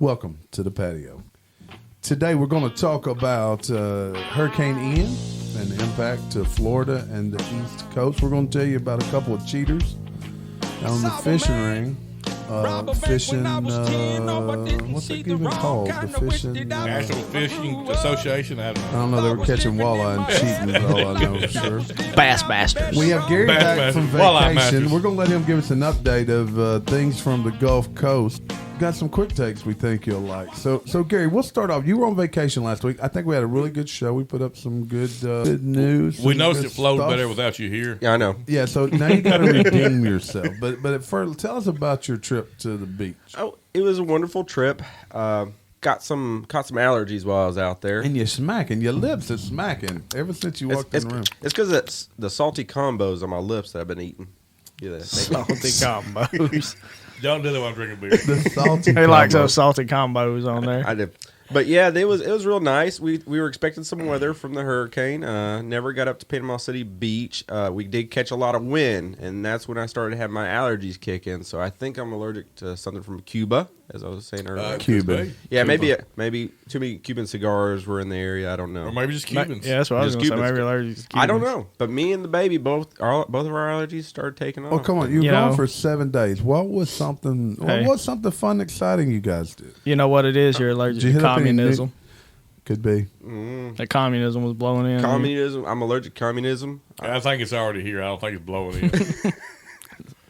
Welcome to the patio. Today we're going to talk about Hurricane Ian and the impact to Florida and the East Coast. We're going to tell you about a couple of cheaters on the fishing ring. Fishing, what's it even called? The fishing... National Fishing Association? I don't know. They were catching walleye and cheating is all I know for sure. Bass Masters. We have Gary Bass back Masters. from Walleye vacation. Masters. We're going to let him give us an update of things from the Gulf Coast. Got some quick takes we think you'll like. So Gary, we'll start off. You were on vacation last week. I think we had a really good show. We put up some good news. We noticed it flowed stuff. better without you here. Yeah, I know. Yeah, so now you got to redeem yourself. But at first, tell us about your trip to the beach. Oh, it was a wonderful trip. Caught some allergies while I was out there. And you're smacking. Your lips are smacking ever since you walked in the room. It's because it's the salty combos on my lips that I've been eating. Yeah, Salty combos. Don't do that while I'm drinking beer. The salty He likes combo. those salty combos on there. I did. But yeah, it was real nice. We were expecting some weather from the hurricane. Never got up to Panama City Beach. We did catch a lot of wind, and that's when I started to have my allergies kick in. So I think I'm allergic to something from Cuba, as I was saying earlier. Cuba. Yeah, Cuba. maybe too many Cuban cigars were in the area. I don't know. Or maybe just Cubans. Yeah, that's what I was Just going to say. Cubans. Maybe allergies to I don't Cubans. know. But me and the baby, both of our allergies started taking off. Oh, come on. You were You gone know- for 7 days. What was something fun, exciting you guys did? You know what it is? You're allergic Did you to hit up any communism. Could be. That communism was blowing in. Communism. I'm allergic to communism. I think it's already here. I don't think it's blowing in.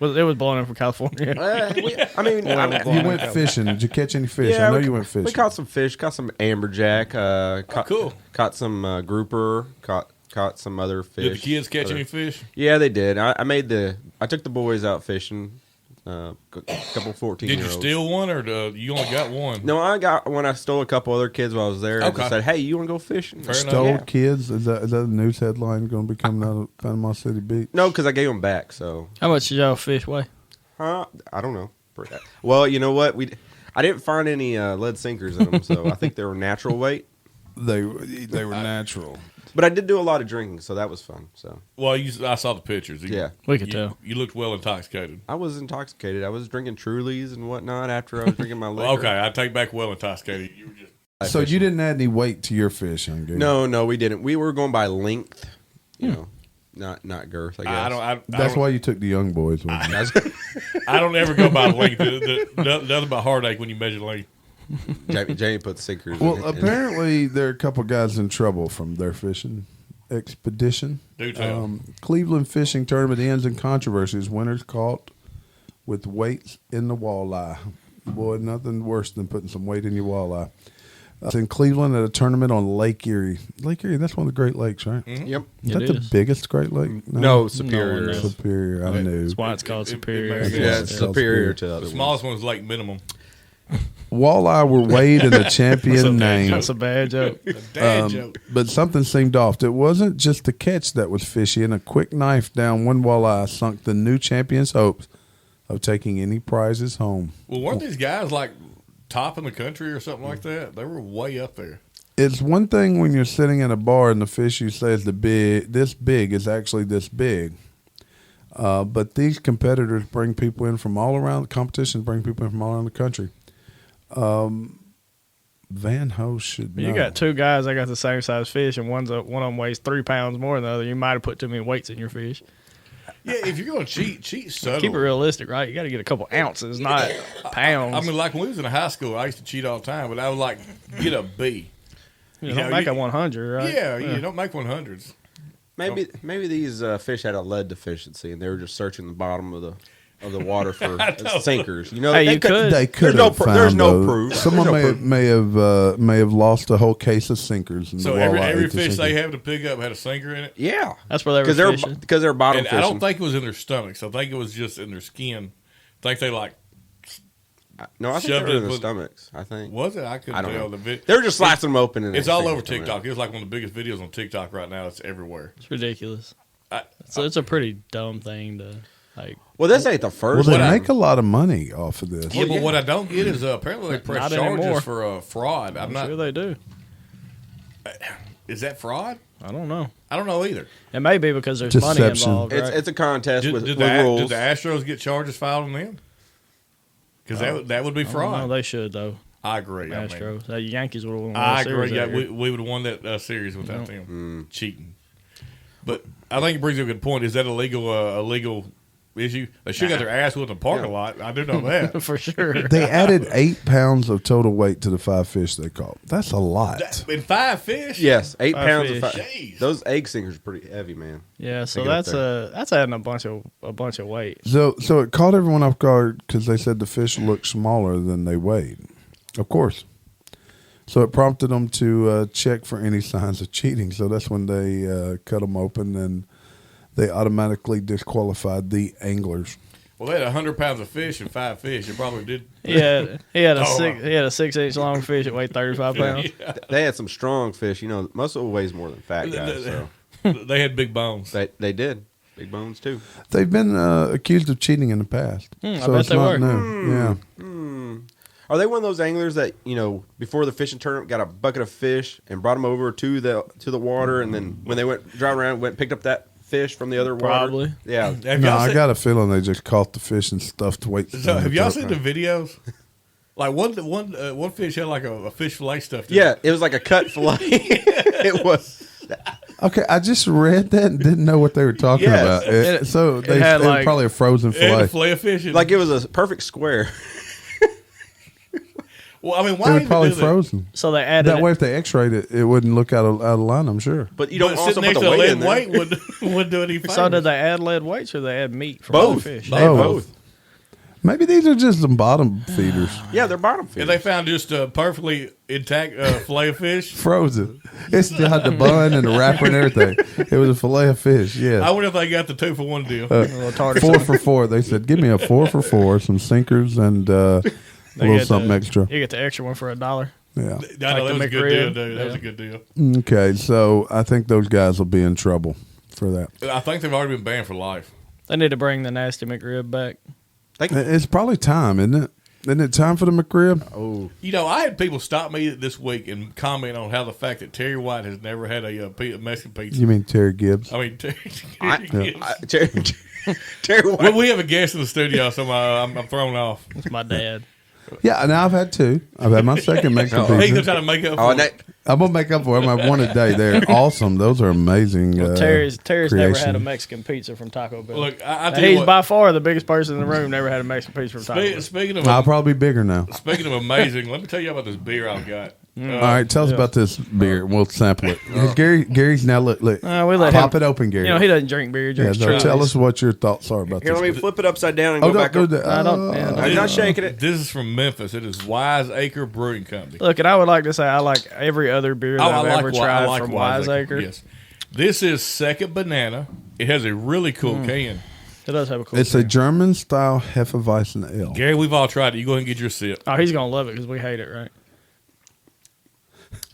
Well, it was blowing in from California. You went fishing. Did you catch any fish? I know you went fishing. We caught some fish. Caught some amberjack. Cool. Caught some grouper. Caught some other fish. Did the kids catch any fish? Yeah, they did. I took the boys out fishing. A couple 14-year-olds. Did you steal one, or you only got one? No, I got one. I stole a couple other kids while I was there. I Okay. just said, "Hey, you want to go fishing?" Fair enough. Stole Yeah. kids? Is that a news headline going to be coming out of Panama City Beach? No, because I gave them back. So, How much did y'all fish weigh? I don't know. Well, you know what? I didn't find any lead sinkers in them, so I think they were natural weight. They were natural. But I did do a lot of drinking, so that was fun. So Well, I saw the pictures. yeah, We could tell. You looked well intoxicated. I was intoxicated. I was drinking Trulies and whatnot after I was drinking my liquor. Well, okay, I take back well intoxicated. You were just So you didn't add any weight to your fish, huh, Gary? No, we didn't. We were going by length, you know, not girth. I guess. That's why you took the young boys with you. I don't ever go by length. Nothing but heartache when you measure length. Jamie put sinkers. Well, in apparently there are a couple guys in trouble from their fishing expedition. Do tell. Cleveland fishing tournament ends in controversies. Winners caught with weights in the walleye. Boy, nothing worse than putting some weight in your walleye. It's in Cleveland at a tournament on Lake Erie. Lake Erie, that's one of the Great Lakes, right? Mm-hmm. Yep. Is that It the is. biggest Great Lake? No, Superior. No, Superior, I knew. That's why it's called Superior. it- Yeah, it's superior to the The other smallest one was Lake Minimum. Walleye were weighed in the champion name. That's a bad joke. Dad joke. But something seemed off. It wasn't just the catch that was fishy, and a quick knife down one walleye sunk the new champion's hopes of taking any prizes home. Well, weren't these guys like top in the country or something like that? They were way up there. It's one thing when you're sitting in a bar and the fish you say is this big is actually this big. But these competitors bring people in from all around the competition, bring people in from all around the country. Van Host should know. You got two guys that got the same size fish, and one of them weighs 3 pounds more than the other. You might have put too many weights in your fish. Yeah, if you're going to cheat subtle. Keep it realistic, right? You got to get a couple ounces, not pounds. I mean, like when we was in high school, I used to cheat all the time, but I would like get a B. you don't make a 100, right? Yeah, you don't make 100s. Maybe these fish had a lead deficiency, and they were just searching the bottom of the water for know. sinkers. You know, Hey, they you could. They could There's have no found there's no those. proof. Someone There's no may have lost a whole case of sinkers. And So the every walleye ate the fish they sinker. have to pick up had a sinker in it. Yeah, That's where they were fishing. because they're bottom And fishing. I don't think it was in their stomachs. I think it was just in their skin. I think they like, No, I think shoved they were it in the with- stomachs. I think was it? I couldn't I don't tell. know. The they were just slicing them open. And It's all sticking over it in there. TikTok. It's like one of the biggest videos on TikTok right now. It's everywhere. It's ridiculous. I- So it's a pretty dumb thing to like. Well, this ain't the Well, first. they one. make a lot of money off of this. Yeah, but what I don't get is apparently they press Not charges anymore. for fraud. I'm not. Sure they do. Is that fraud? I don't know. I don't know either. It may be because there's Deception. money involved. Right? It's a contest Did, with did, rules. did the Astros get charges filed on them? Because that would be I don't know, fraud. they should though. I agree. Astros. The Yankees would have won. I Series agree. Yeah, that year. we would have won that series without them cheating. But I think it brings up a good point. Is that a legal issue? They should have got their ass with the parking lot. I do know that. For sure. They added 8 pounds of total weight to the 5 fish they caught. That's a lot. In 5 fish? Yes, 8 Five pounds fish. of Jeez. Those egg sinkers are pretty heavy, man. Yeah, so They get that's adding a bunch of weight. So it caught everyone off guard because they said the fish looked smaller than they weighed. Of course. So it prompted them to check for any signs of cheating. So that's when they cut them open and they automatically disqualified the anglers. Well, they had 100 pounds of fish and 5 fish. It probably did. Yeah, he had a Oh, six. He had a 6-inch long fish that weighed 35 pounds. Yeah. They had some strong fish. You know, most of it weighs more than fat guys. So They had big bones. they did big bones too. They've been accused of cheating in the past. I so bet it's they not were. new. Yeah. Are they one of those anglers that before the fishing tournament got a bucket of fish and brought them over to the water, and then when they went driving around, went and picked up that fish from the other water? Probably. Yeah. Have No, y'all I seen, got a feeling they just caught the fish and stuffed weights. so on have the y'all top. seen the videos? Like one fish had like a fish fillet stuffed in Yeah, it. it was like a cut fillet. It was. Okay, I just read that and didn't know what they were talking Yes. about. It They had, it was like- probably a frozen It had fillet. a fillet of fish. In Like it. it was a perfect square. Well, I mean, It why was even probably do that? frozen. So they added That way, if they X-rayed it, it wouldn't look out of line. I'm sure. But you But don't also sitting put next the to a weight in lead there. weight wouldn't do any favors. So did they add lead weights or they add meat from Both. other fish? They had Both. both. Maybe these are just some bottom feeders, Yeah, they're bottom fish. And they found just a perfectly intact fillet of fish. frozen. It still had the bun and the wrapper and everything. It was a fillet of fish. I Yeah, wonder if they got the 2-for-1 deal. A little tartar 4 sauce. for 4. They said, "Give me a 4 for 4, some sinkers and a They little get something the- extra." You get the extra one for $1. Yeah. I know like that the was a good McRib. deal, dude. That was Yeah. a good deal. Okay, so I think those guys will be in trouble for that. I think they've already been banned for life. They need to bring the nasty McRib back. It's probably time, isn't it? Isn't it time for the McRib? Oh, You know, I had people stop me this week and comment on how the fact that Terry White has never had a Mexican pizza. You mean Terry Gibbs? I mean, Terry Terry White. well, we have a guest in the studio, so I'm thrown off. It's my dad. Yeah, now I've had 2. I've had my second Mexican He's gonna pizza. try to make up Oh, for and it. that, I'm gonna make up for them. I've one a day. They're awesome. Those are amazing. Terry's never creation. had a Mexican pizza from Taco Bell. Look, I Now, tell you he's what. by far the biggest person in the room. Never had a Mexican pizza from Taco Bell. Speaking of I'll probably be bigger now. speaking of amazing, let me tell you about this beer I've got. All right, tell us about this beer. We'll sample it. Gary's now look. We let Pop him. it open, Gary. You know he doesn't drink beer. He yeah, drinks so Trulies. tell us what your thoughts are about here, this. let me flip it upside down and Oh, go don't back do up. that. I don't- yeah, I'm not shaking it. This is from Memphis. It is Wise Acre Brewing Company. Look, and I would like to say I like every other beer that I've ever tried I like from Wiseacre. Yes. This is Second Banana. It has a really cool can. It does have a cool. It's a beer. German style Hefeweizen ale. Gary, we've all tried it. You go ahead and get your sip. Oh, he's gonna love it because we hate it, right?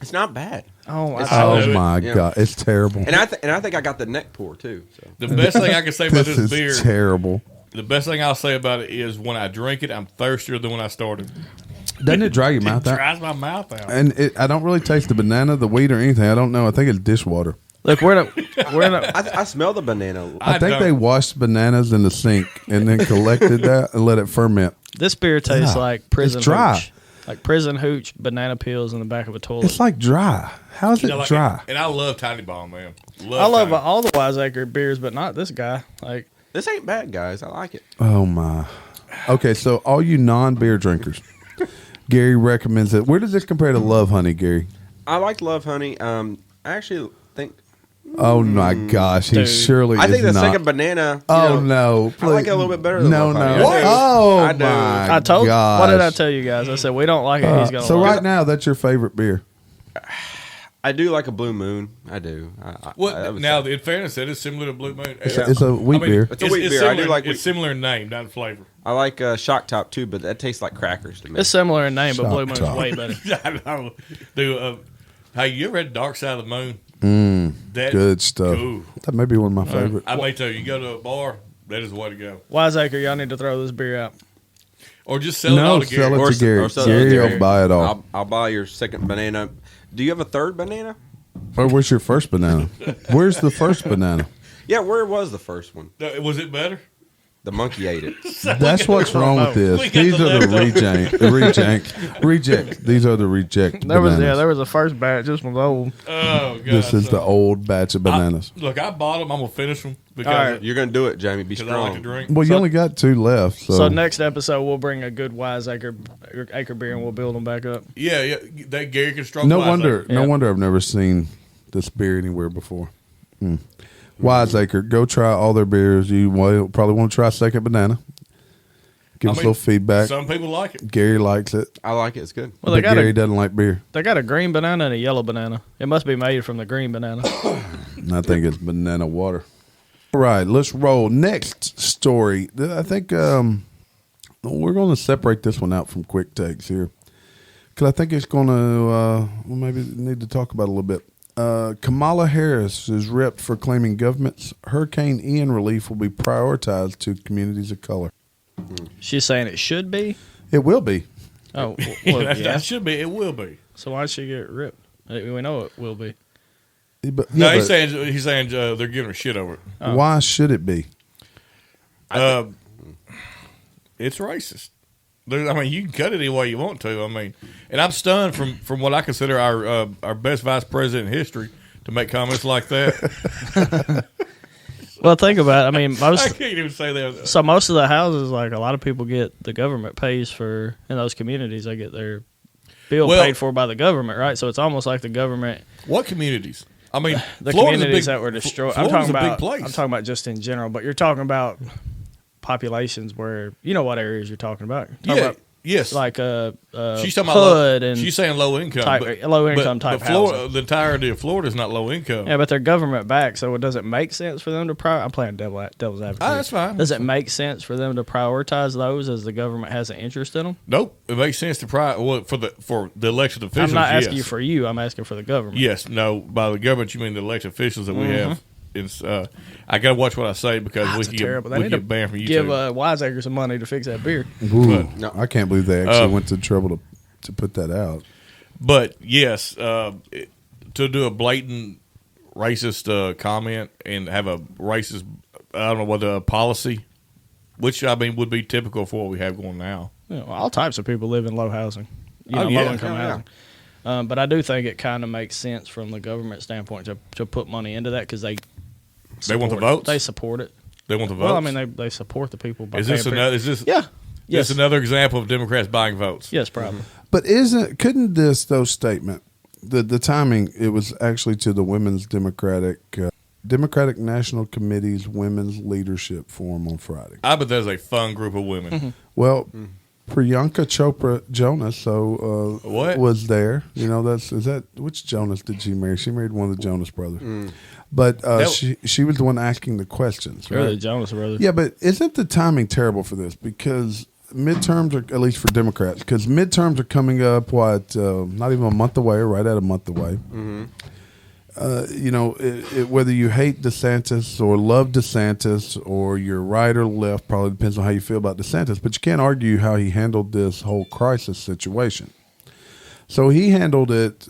It's not bad. Oh, It's- I, Oh do it. my Yeah. god, it's terrible. And I think I got the neck pour too. So The best thing I can say about This this is beer, terrible. the best thing I'll say about it is when I drink it, I'm thirstier than when I started. Doesn't it dry your It mouth out? dries my mouth out. And I don't really taste the banana, the wheat, or anything. I don't know. I think it's dishwater. look, we're not. I smell the banana. I think don't- they washed bananas in the sink and then collected that and let it ferment. This beer tastes Yeah. like prison It's dry. hooch. Like prison hooch banana peels in the back of a toilet. It's like dry. How is it You know, like, dry? And I love Tiny Bomb, man. I love Tiny. all the Wiseacre beers, but not this guy. Like, This ain't bad, guys. I like it. Oh my. Okay, so all you non-beer drinkers, Gary recommends it. Where does this compare to Love Honey, Gary? I like Love Honey. I actually think. Oh my gosh, he Dude. surely. I think is the not. second banana. Oh no! I like it a little bit better than no, Love no. Honey. I do. Oh I do. my! I told. gosh. What did I tell you guys? I said we don't like it. He's gonna. So love right it. now, that's your favorite beer. I do like a Blue Moon. I do. I Well, would now, say. in fairness, it is similar to Blue Moon. It's a wheat beer. It's a wheat beer. I do Similar, like it's wheat. similar in name, not in flavor. I like Shock Top too, but that tastes like crackers to me. It's similar in name, but Shock Blue Moon's top. way better. I know. Dude, hey, you ever had Dark Side of the Moon? That, Good stuff. Ooh. That may be one of my favorites. I may tell you, you go to a bar, that is the way to go. Wiseacre, y'all need to throw this beer out. Or just sell it all No, to Gary. sell it to Gary. sell it Gary to will buy it all. I'll buy your second banana. Do you have a third banana? Or where's your first banana? Where's the first banana? Yeah, where was the first one? Was it better? The monkey ate it. That's what's wrong with this. We got These the are the reject. These are the reject bananas. There was a first batch. This one's old. Oh, God. This is the old batch of bananas. Look, I bought them. I'm going to finish them because All right. You're gonna do it, Jamie. Be I like to strong. drink. Well, you only got 2 left. So next episode we'll bring a good wiseacre beer and we'll build them back up. Yeah. That Gary can stroke. No Wiseacre. wonder I've never seen this beer anywhere before. Wiseacre, go try all their beers. You probably want to try Second Banana. Give us a little feedback. Some people like it. Gary likes it. I like it. It's good. Well, they But got Gary doesn't like beer. They got a green banana and a yellow banana. It must be made from the green banana. And I think it's banana water. All right, let's roll. Next story. I think we're going to separate this one out from quick takes here. Because I think it's going to, maybe need to talk about it a little bit. Kamala Harris is ripped for claiming government's Hurricane Ian relief will be prioritized to communities of color. She's saying it should be. It will be. Oh, well, That should be. It will be. So why should she get ripped? We know it will be. But, No, yeah, he's saying they're giving her shit over it. why should it be? It's racist. I mean, you can cut it any way you want to. I mean, and I'm stunned from what I consider our best vice president in history to make comments like that. Well, think about it. I mean, I can't even say that. So most of the houses, like a lot of people get, the government pays for, in those communities, they get their bill paid for by the government, right? So it's almost like the government. What communities? I mean, The Florida's communities a big, that were destroyed. Florida's a big place. I'm talking about just in general, but you're talking about populations where, you know what areas you're talking about. You're talking about, yes. like She's talking HUD about and she's saying low income, low income type housing. The entirety of Florida is not low income. Yeah, but they're government backed, so does it make sense for them to I'm playing devil's advocate. That's fine. Does it make sense for them to prioritize those as the government has an interest in them? Nope. It makes sense to for the elected officials. I'm not asking yes. you for you. I'm asking for the government. Yes. No. By the government, you mean the elected officials that we have. It's, I got to watch what I say because we can get banned from YouTube. Give Wiseacre some money to fix that beer. Ooh, No. I can't believe they actually went to trouble to put that out. But yes, to do a blatant racist comment and have a racist, I don't know what the policy, which I mean would be typical for what we have going now. You know, all types of people live in low housing, Oh, low yeah. income housing. But I do think it kind of makes sense from the government standpoint to put money into that because they want the support it. votes? They support it. They want the votes. Well, I mean, they support the people. By is this paying another? Is this? Yeah. Yes. This another example of Democrats buying votes? Yes, probably. But couldn't this statement, the timing, it was actually to the Women's Democratic National Committee's Women's Leadership Forum on Friday. I bet there's a fun group of women. Well, Priyanka Chopra Jonas What? was there. You know, which Jonas did she marry? She married one of the Jonas brothers. But she was the one asking the questions. They're Right? the Jonas Brothers. Yeah, but isn't the timing terrible for this? Because midterms are, at least for Democrats, because midterms are coming up, not even a month away or right at a month away. You know, whether you hate DeSantis or love DeSantis or you're right or left, probably depends on how you feel about DeSantis, but you can't argue how he handled this whole crisis situation. So he handled it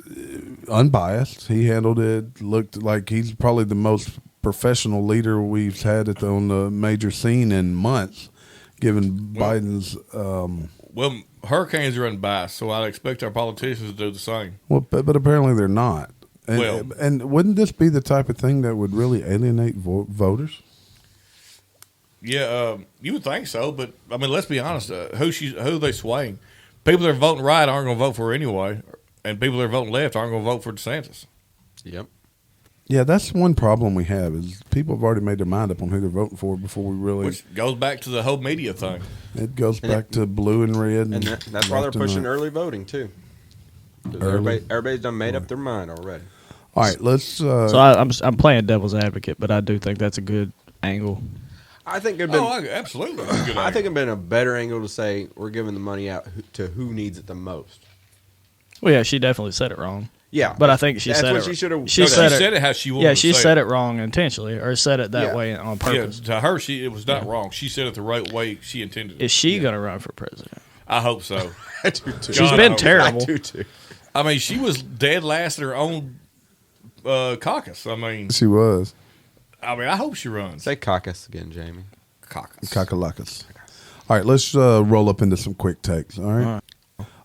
unbiased. He handled it, looked like he's probably the most professional leader we've had on the major scene in months, given Biden's. Well, hurricanes are unbiased, so I'd expect our politicians to do the same. Well, but apparently they're not. And, and wouldn't this be the type of thing that would really alienate voters? Yeah, you would think so, but I mean, let's be honest. Who are they swaying? People that are voting right aren't going to vote for her anyway, and people that are voting left aren't going to vote for DeSantis. Yep. Yeah, that's one problem we have is people have already made their mind up on who they're voting for before we really. Which goes back to the whole media thing. It goes back to blue and red, And that's why they're pushing early. early voting too. 'Cause Early? Everybody's done made up their mind already. All right, let's. So I'm playing devil's advocate, but I do think that's a good angle. I think it'd been. Absolutely. That's a good I think idea. it'd been a better angle to say we're giving the money out to who needs it the most. Well, yeah, she definitely said it wrong. Yeah, But I think she that's said what it. she should have. She No, said she it. said it how she wanted Yeah, to she say said it wrong intentionally, or said it that Yeah. way on Yeah, purpose. to her, it was not wrong. She said it the right way she intended it. Is she going to run for president? I hope so. I do too. She's God, been I hope so. terrible. I do too. I mean, she was dead last in her own caucus. I mean, she was. I hope she runs. Say caucus again, Jamie. Kakalakis. All right, let's roll up into some quick takes. All right.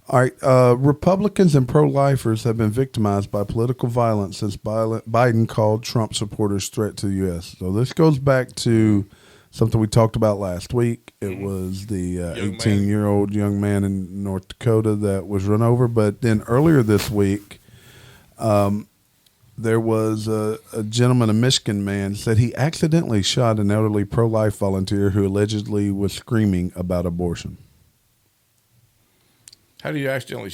All right. Republicans and pro-lifers have been victimized by political violence since Biden called Trump supporters threat to the U.S. So this goes back to something we talked about last week. It was the 18-year-old young man in North Dakota that was run over. But then earlier this week, there was a gentleman, a Michigan man, said he accidentally shot an elderly pro-life volunteer who allegedly was screaming about abortion. How do you accidentally?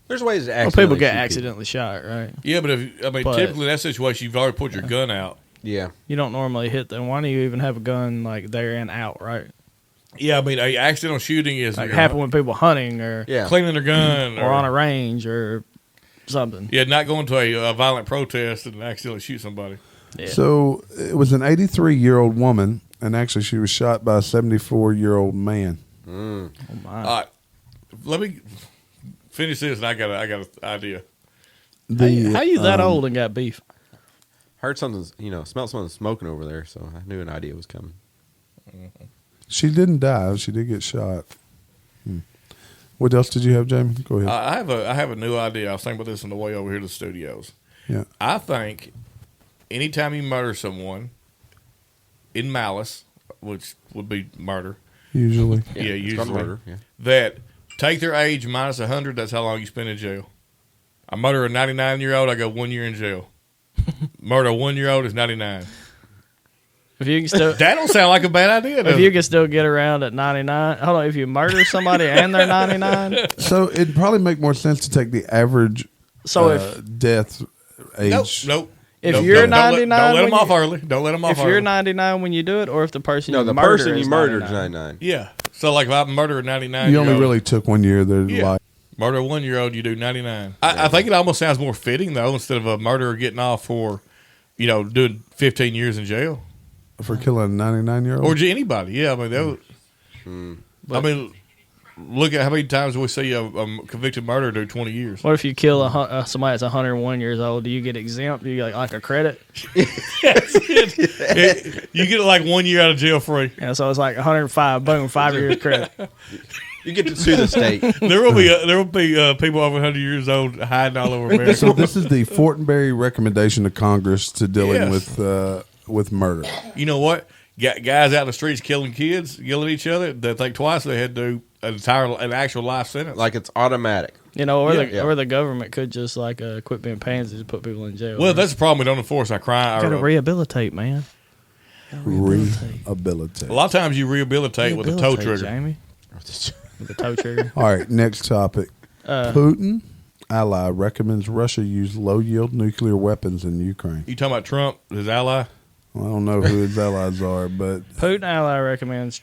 There's ways to Well, accidentally people get shoot accidentally shot, right? Yeah, but But- typically in that situation, you've already put your gun out. people. Yeah. You don't normally hit them. Why do you even have a gun like there and out, right? Yeah, a accidental shooting is Like happen when people hunting or Yeah. cleaning their gun or on a range or something. Yeah, not going to a violent protest and accidentally shoot somebody. Yeah. So it was an 83-year-old woman, and actually she was shot by a 74-year-old man. Oh my. All right, let me finish this, and I got an idea. How you that old and got beef? Heard something's, smelled something smoking over there, so I knew an idea was coming. She didn't die. She did get shot. What else did you have, Jamie? Go ahead. I have a new idea. I was thinking about this on the way over here to the studios. Yeah. I think anytime you murder someone in malice, which would be murder, Usually. yeah, it's called usually, murder. Yeah. that take their age minus 100, that's how long you spend in jail. I murder a 99-year-old, I go 1 year in jail. Murder a 1-year-old is 99. If you can still, That don't sound like a bad idea, does if you it? can still get around at 99, hold on. If you murder somebody and they're 99, So it'd probably make more sense to take the average so if death age. Nope. If Nope, you're don't let 99 them when off you- early. Don't let them off if early. you're 99 when you do it, or if the person No, you the murder person you is murdered is 99. 99. Yeah. So, like, if I murder a 99 You only really took 1 year of their Yeah. life. Murder a 1-year-old, you do 99. I think it almost sounds more fitting, though, instead of a murderer getting off for, doing 15 years in jail. For killing a 99-year-old? Or anybody. Yeah, that would, look at how many times we see a convicted murderer do 20 years. What if you kill somebody that's 101 years old? Do you get exempt? Do you get like a credit? You get like 1 year out of jail free. Yeah, so it's like 105. Boom, 5 years credit. You get to sue the state. There will be people over 100 years old hiding all over America. So this is the Fortenberry recommendation to Congress to dealing Yes. with murder. You know what? Guys out in the streets killing kids, yelling at each other, they think twice. They had to do an actual life sentence. Like it's automatic. Or the government could just like quit being pansies and put people in jail. Well, that's the problem. We don't enforce our crime. got to rehabilitate, man. Rehabilitate. A lot of times you rehabilitate with a toe trigger. Jamie. With a toe trigger. All right, next topic. Putin ally recommends Russia use low-yield nuclear weapons in Ukraine. You talking about Trump, his ally? Well, I don't know who his allies are, but Putin ally recommends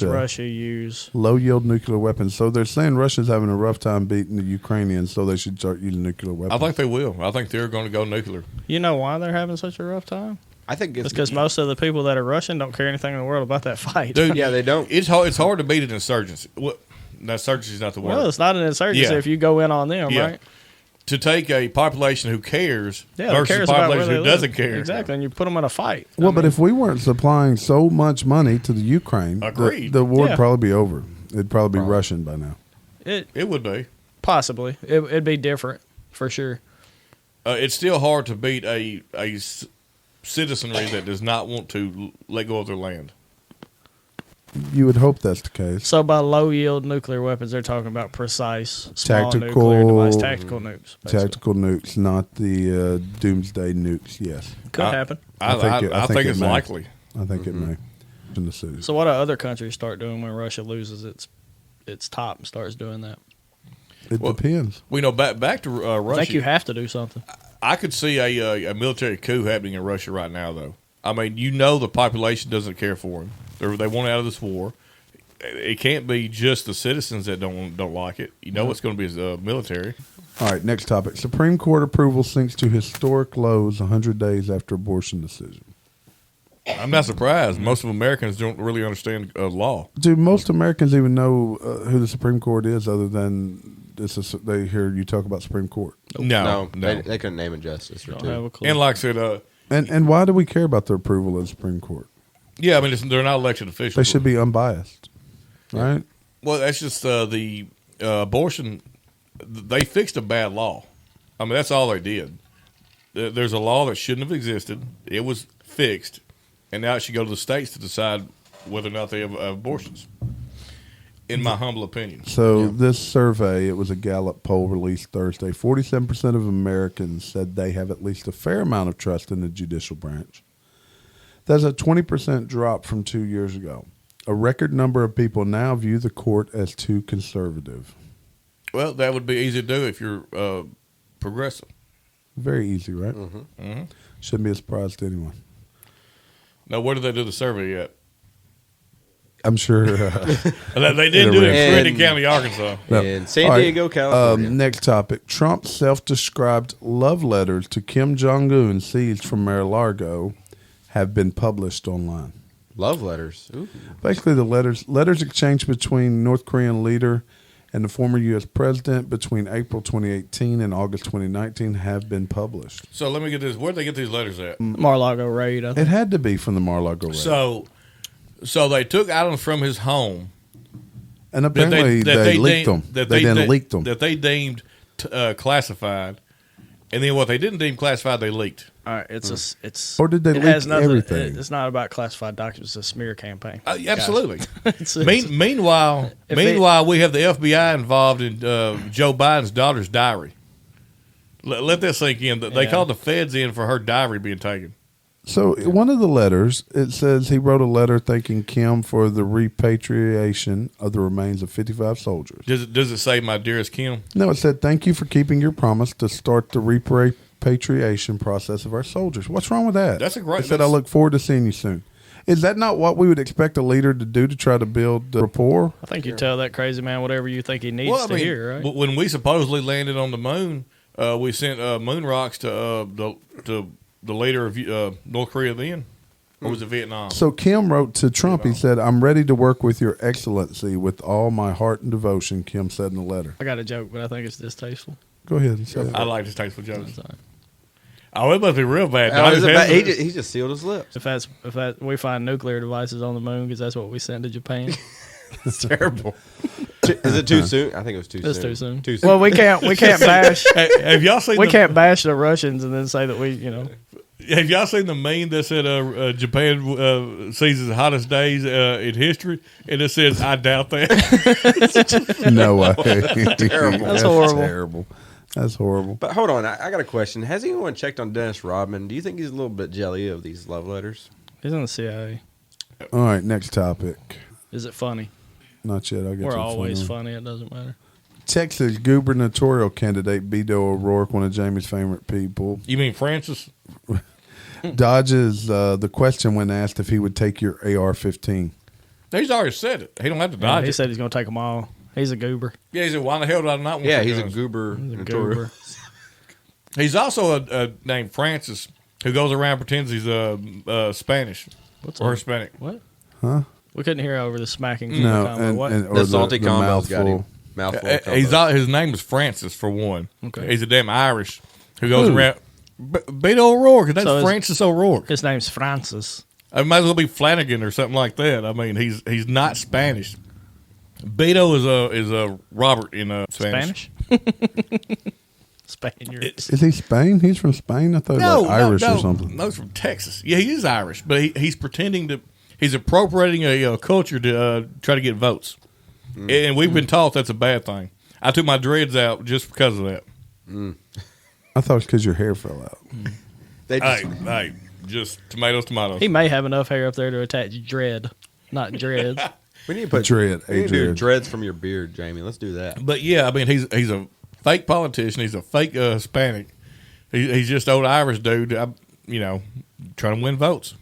Russia use low-yield nuclear weapons. So they're saying Russia's having a rough time beating the Ukrainians, so they should start using nuclear weapons. I think they will. I think they're going to go nuclear. You know why they're having such a rough time? I think It's because most of the people that are Russian don't care anything in the world about that fight. Dude, Yeah, they don't. It's hard to beat an insurgency. No, insurgency is not the word. Well, it's not an insurgency Yeah. if you go in on them, Yeah. right? To take a population who cares Yeah, versus cares a about where population they who live. doesn't care. Exactly, and you put them in a fight. Well, but if we weren't supplying so much money to the Ukraine, Agreed. the war would Yeah. probably be over. It'd probably be Russian by now. It would be. Possibly, it'd be different for sure. It's still hard to beat a citizenry that does not want to let go of their land. You would hope that's the case. So by low yield nuclear weapons, they're talking about precise, small Tactical- nuclear device, tactical nukes. basically. Tactical nukes, not the doomsday nukes. Yes, Could happen. I think it's it may. likely. I think it may. In the city. So what do other countries start doing when Russia loses its top and starts doing that? It depends. We know back to Russia. I think you have to do something. I could see a military coup happening in Russia right now, though. I mean, the population doesn't care for him. They want out of this war. It can't be just the citizens that don't like it. It's going to be the military. All right, next topic. Supreme Court approval sinks to historic lows 100 days after abortion decision. I'm not surprised. Most of Americans don't really understand law. Do most Americans even know who the Supreme Court is other than they hear you talk about Supreme Court? No. They couldn't name a justice or Don't two. have a clue. And like I said, And why do we care about the approval of the Supreme Court? Yeah, I mean, they're not elected officials. They should be unbiased, right? Well, that's just the abortion. They fixed a bad law. I mean, that's all they did. There's a law that shouldn't have existed. It was fixed, and now it should go to the states to decide whether or not they have abortions. In my humble opinion. So this survey, it was a Gallup poll released Thursday. 47% of Americans said they have at least a fair amount of trust in the judicial branch. That's a 20% drop from 2 years ago. A record number of people now view the court as too conservative. Well, that would be easy to do if you're progressive. Very easy, right? Shouldn't be a surprise to anyone. Now, where did they do the survey yet? I'm sure. They did do it in Trenton County, Arkansas. In San Diego, California. Next topic. Trump's self-described love letters to Kim Jong-un seized from Mar-a-Lago have been published online. Love letters. Ooh. Basically, the letters exchanged between North Korean leader and the former U.S. president between April 2018 and August 2019 have been published. So let me get this. Where did they get these letters at? Mar-a-Lago raid. I think. It had to be from the Mar-a-Lago raid. So they took items from his home. And apparently they leaked them. They leaked them. That they deemed classified. And then what they didn't deem classified, they leaked. All right, it's Or did they it leak has nothing, everything? It's not about classified documents. It's a smear campaign. Absolutely. It's- Meanwhile, we have the FBI involved in Joe Biden's daughter's diary. Let that sink in. They called the feds in for her diary being taken. So one of the letters, it says he wrote a letter thanking Kim for the repatriation of the remains of 55 soldiers. Does it say, "My dearest Kim"? No, it said, thank you for keeping your promise to start the repatriation process of our soldiers. What's wrong with that? That's a great- It said, I look forward to seeing you soon. Is that not what we would expect a leader to do to try to build rapport? I think you tell that crazy man whatever you think he needs to hear, right? When we supposedly landed on the moon, we sent moon rocks to the leader of North Korea then, or was it Vietnam? So Kim wrote to Trump, he said, I'm ready to work with your excellency with all my heart and devotion, Kim said in the letter. I got a joke, but I think it's distasteful. Go ahead and say it. I like this tasteful jokes. That's all right. Oh, it must be real bad. He just sealed his lips. If we find nuclear devices on the moon, because that's what we sent to Japan. It's terrible. Is it too soon? I think it was too soon. It's too soon. Too soon. Well, we can't bash. Have y'all seen? Can't bash the Russians and then say that Have y'all seen the meme that said Japan sees the hottest days in history, and it says, "I doubt that." No way. Terrible. That's horrible. Terrible. That's horrible. But hold on, I got a question. Has anyone checked on Dennis Rodman? Do you think he's a little bit jelly of these love letters? He's in the CIA. All right, next topic. Is it funny? Not yet. I'll get We're to the always funny one. funny. It doesn't matter. Texas gubernatorial candidate Beto O'Rourke, one of Jamie's favorite people, You mean Francis? dodges the question when asked if he would take your AR-15. He's already said it. He don't have to dodge He it. said he's going to take them all. He's a goober. Yeah, he said, "Why the hell did I not want?" Yeah, some he's a guns?" goober. He's a goober. He's also a named Francis who goes around and pretends he's Spanish or Hispanic. What? Huh? We couldn't hear over the smacking. No, combo. What? or The salty combos got mouthful. him. Mouthful. of combos. His name is Francis for one. Okay. He's a damn Irish who goes Who? around. Beto O'Rourke. That's So Francis O'Rourke. His name's Francis. It might as well be Flanagan or something like that. I mean, he's not Spanish. Beto is a Robert in Spanish. Spaniards. Is he Spain? He's from Spain? I thought he was like Irish or something. No, he's from Texas. Yeah, he is Irish, but he's pretending to. He's appropriating a culture to try to get votes, and we've been taught that's a bad thing. I took my dreads out just because of that. I thought it was because your hair fell out. They just, Hey, just tomatoes. He may have enough hair up there to attach dread, not dreads. we need to put Dread, We need to do dread. dreads from your beard, Jamie. Let's do that. But yeah, I mean, he's a fake politician. He's a fake Hispanic. He's just old Irish dude. Trying to win votes.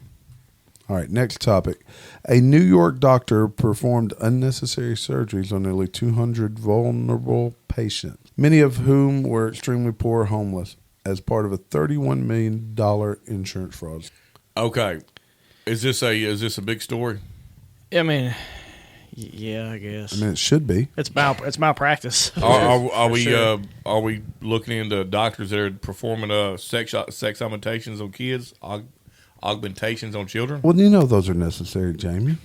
All right, next topic. A New York doctor performed unnecessary surgeries on nearly 200 vulnerable patients, many of whom were extremely poor or homeless, as part of a $31 million insurance fraud. Okay, is this a big story? I mean, yeah, I guess. I mean, it should be. It's malpractice. Are we sure. are we looking into doctors that are performing sex imitations on kids? augmentations on children. Well, you know those are necessary, Jamie.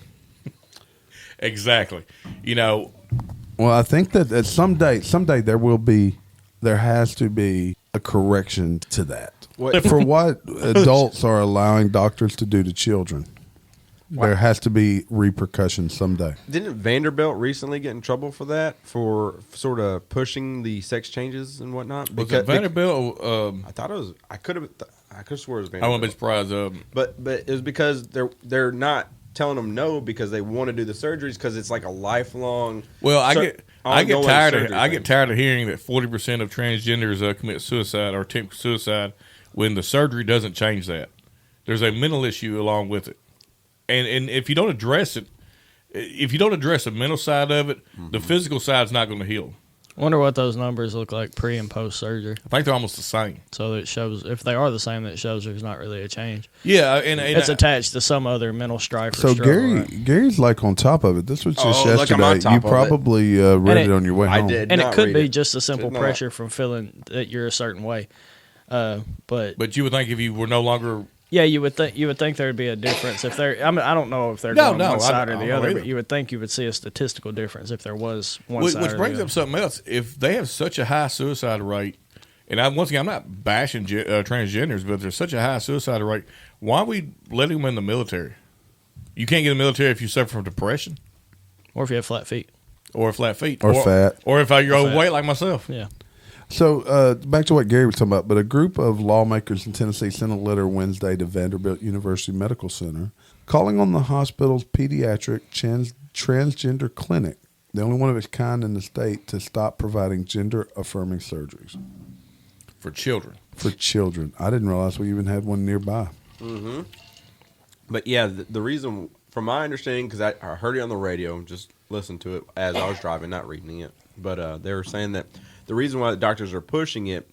Exactly. Well, I think that someday there has to be a correction to that. For what adults are allowing doctors to do to children. There has to be repercussions someday. Didn't Vanderbilt recently get in trouble for that, for sort of pushing the sex changes and whatnot? Was it Vanderbilt? I thought it was. I could have swore it was Vanderbilt. I wouldn't be surprised. But it was because they're not telling them no because they want to do the surgeries because it's like a lifelong. Well, I get tired of hearing that 40% of transgenders commit suicide or attempt suicide when the surgery doesn't change that. There's a mental issue along with it. And if you don't address it, if you don't address the mental side of it, the physical side's not going to heal. Wonder what those numbers look like pre and post surgery. I think they're almost the same. So it shows, if they are the same, that shows there's not really a change. Yeah, and it's attached to some other mental strife. So or struggle, Gary's like on top of it. This was just yesterday. You probably read it on your way home. I did, and it could be just a simple pressure from feeling that you're a certain way. But you would think if you were no longer. Yeah, you would think there'd be a difference if they're. I mean, I don't know if they're going one side or the other, but you would think you would see a statistical difference if there was one side. Which brings up something else. If they have such a high suicide rate, and once again, I'm not bashing transgenders, but there's such a high suicide rate. Why are we letting them in the military? You can't get in the military if you suffer from depression, or if you have flat feet, or fat, or if you're overweight like myself. Yeah. So back to what Gary was talking about, but a group of lawmakers in Tennessee sent a letter Wednesday to Vanderbilt University Medical Center calling on the hospital's pediatric transgender clinic, the only one of its kind in the state, to stop providing gender-affirming surgeries. For children. I didn't realize we even had one nearby. Mm-hmm. But yeah, the reason, from my understanding, because I heard it on the radio, just listened to it as I was driving, not reading it, but they were saying that the reason why the doctors are pushing it,